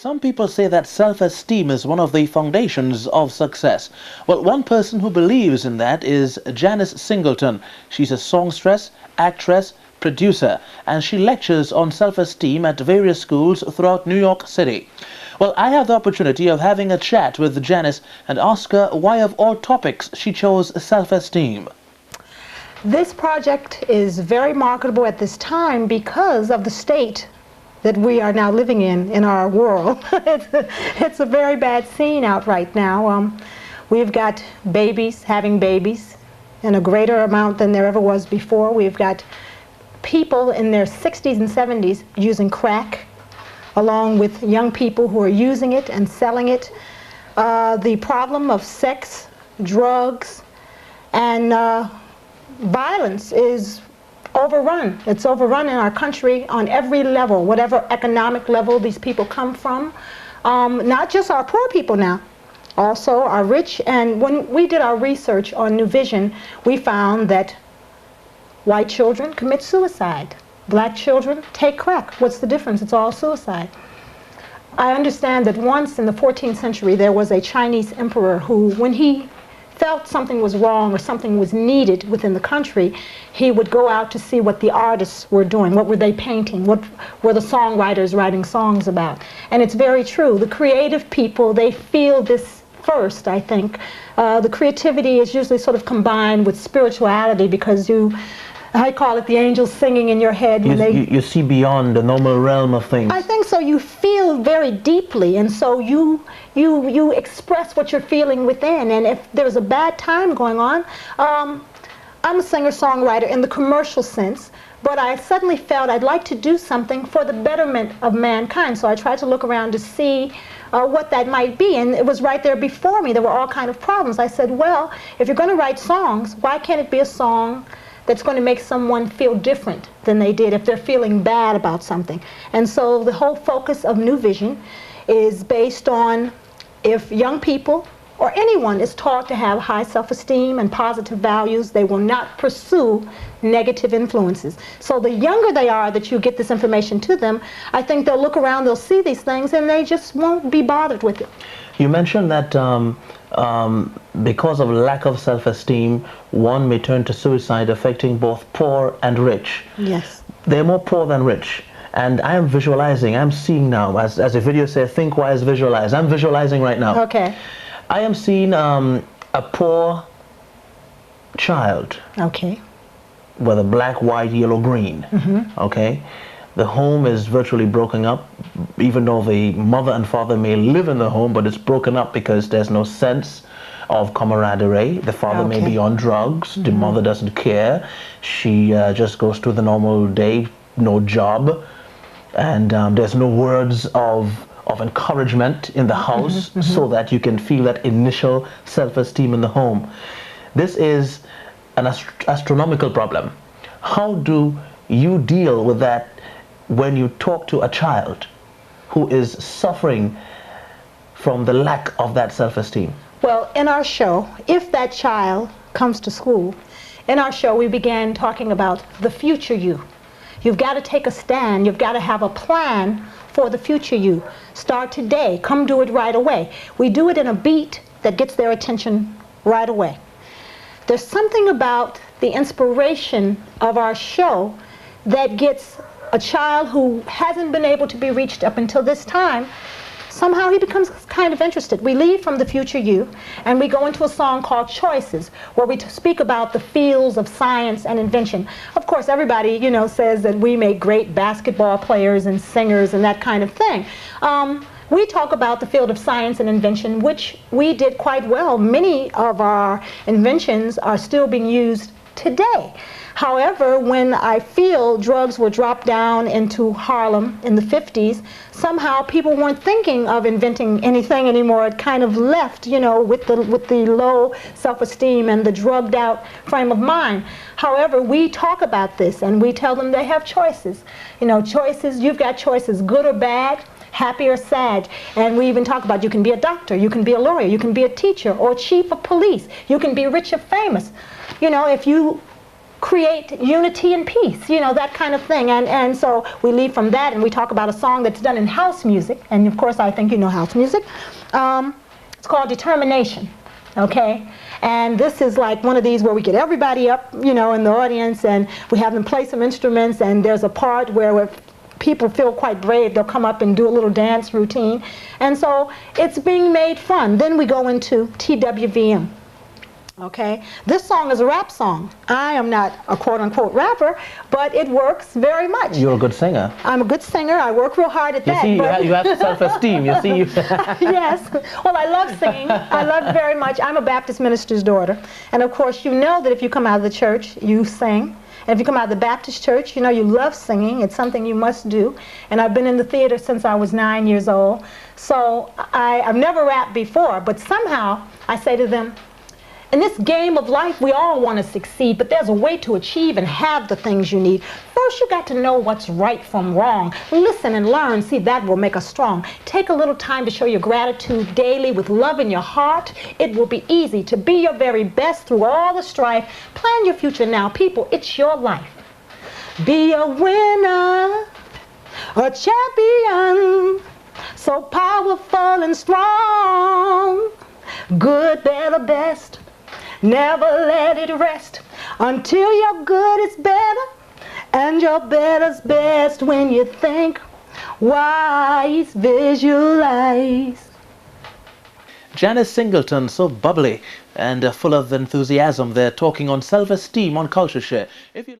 Some people say that self-esteem is one of the foundations of success. Well, one person who believes in that is JANICE Singleton. She's a songstress, actress, producer, and she lectures on self-esteem at various schools throughout New York City. Well, I have the opportunity of having a chat with JANICE and ask her why of all topics she chose self-esteem. This project is very marketable at this time because of the state that we are now living in our world. It's a very bad scene out right now. We've got babies having babies in a greater amount than there ever was before. We've got people in their 60s and 70s using crack, along with young people who are using it and selling it. The problem of sex, drugs, and violence is overrun. It's overrun in our country on every level, whatever economic level these people come from. Not just our poor people now, also our rich. And when we did our research on New Vision, we found that white children commit suicide. Black children take crack. What's the difference? It's all suicide. I understand that once in the 14th century there was a Chinese emperor who, when he felt something was wrong or something was needed within the country, he would go out to see what the artists were doing, what were they painting, what were the songwriters writing songs about. And it's very true. The creative people, they feel this first, I think. The creativity is usually sort of combined with spirituality because I call it the angels singing in your head. You see beyond the normal realm of things. I think so. You feel very deeply, and so you express what you're feeling within. And if there's a bad time going on, I'm a singer-songwriter in the commercial sense, but I suddenly felt I'd like to do something for the betterment of mankind. So I tried to look around to see what that might be, and it was right there before me. There were all kinds of problems. I said, well, if you're going to write songs, why can't it be a song that's going to make someone feel different than they did if they're feeling bad about something? And so the whole focus of New Vision is based on if young people or anyone is taught to have high self-esteem and positive values, they will not pursue negative influences. So the younger they are that you get this information to them, I think they'll look around, they'll see these things, and they just won't be bothered with it. You mentioned that because of lack of self-esteem, one may turn to suicide, affecting both poor and rich. Yes. They're more poor than rich. And I am visualizing, I'm seeing now, as a video says, think wise, visualize. I'm visualizing right now. Okay. I am seeing a poor child. Okay. Whether black, white, yellow, green. Mm-hmm. Okay. The home is virtually broken up, even though the mother and father may live in the home, but it's broken up because there's no sense of camaraderie. The father may be on drugs. Mm-hmm. The mother doesn't care. She just goes through the normal day, no job, and there's no words of encouragement in the house. Mm-hmm. So that you can feel that initial self-esteem in the home. This is an astronomical problem. How do you deal with that when you talk to a child who is suffering from the lack of that self-esteem? Well, in our show, if that child comes to school, in our show we began talking about the future you. You've got to take a stand. You've got to have a plan for the future you. Start today. Come do it right away. We do it in a beat that gets their attention right away. There's something about the inspiration of our show that gets a child who hasn't been able to be reached up until this time. Somehow he becomes kind of interested. We leave from the future you and we go into a song called Choices, where we speak about the fields of science and invention. Of course, everybody, says that we make great basketball players and singers and that kind of thing. We talk about the field of science and invention, which we did quite well. Many of our inventions are still being used today. However, when I feel drugs were dropped down into Harlem in the 50s, somehow people weren't thinking of inventing anything anymore. It kind of left, with the low self-esteem and the drugged out frame of mind. However, we talk about this and we tell them they have choices. Choices, you've got choices, good or bad, happy or sad. And we even talk about you can be a doctor, you can be a lawyer, you can be a teacher or chief of police, you can be rich or famous. If you create unity and peace, you know, that kind of thing. And so we leave from that and we talk about a song that's done in house music. And of course, I think you know house music. It's called Determination, okay? And this is like one of these where we get everybody up, you know, in the audience, and we have them play some instruments, and there's a part where if people feel quite brave, they'll come up and do a little dance routine. And so it's being made fun. Then we go into TWVM. Okay, this song is a rap song. I am not a quote-unquote rapper, but it works very much. You're a good singer. I'm a good singer. I work real hard at that. You see, you have self-esteem. You see. Yes. Well, I love singing. I love it very much. I'm a Baptist minister's daughter. And of course, you know that if you come out of the church, you sing. And if you come out of the Baptist church, you know you love singing. It's something you must do. And I've been in the theater since I was 9 years old. So I've never rapped before, but somehow I say to them, in this game of life, we all want to succeed, but there's a way to achieve and have the things you need. First, you got to know what's right from wrong. Listen and learn. See, that will make us strong. Take a little time to show your gratitude daily with love in your heart. It will be easy to be your very best through all the strife. Plan your future now. People, it's your life. Be a winner, a champion, so powerful and strong. Good, better, best. Never let it rest until your good is better and your better's best. When you think wise, visualize. Janice Singleton, so bubbly and full of enthusiasm. They're talking on self-esteem on CultureShare.